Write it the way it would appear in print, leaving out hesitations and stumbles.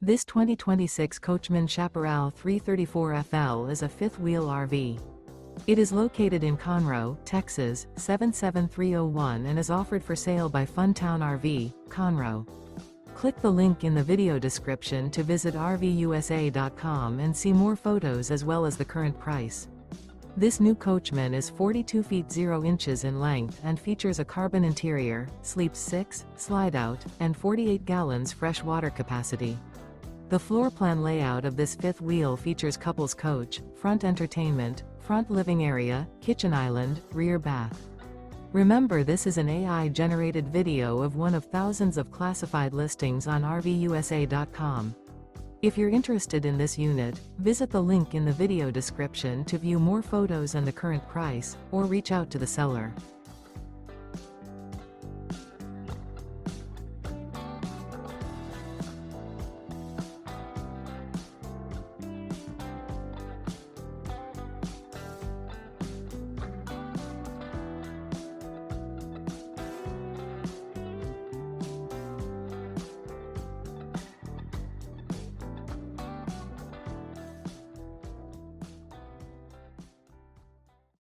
This 2026 Coachmen Chaparral 334FL is a fifth-wheel RV. It is located in Conroe, Texas, 77301 and is offered for sale by Funtown RV, Conroe. Click the link in the video description to visit RVUSA.com and see more photos as well as the current price. This new Coachmen is 42 feet 0 inches in length and features a carbon interior, sleeps 6, slide-out, and 48 gallons fresh water capacity. The floor plan layout of this fifth wheel features couples coach, front entertainment, front living area, kitchen island, rear bath. Remember, this is an AI-generated video of one of thousands of classified listings on RVUSA.com. If you're interested in this unit, visit the link in the video description to view more photos and the current price, or reach out to the seller.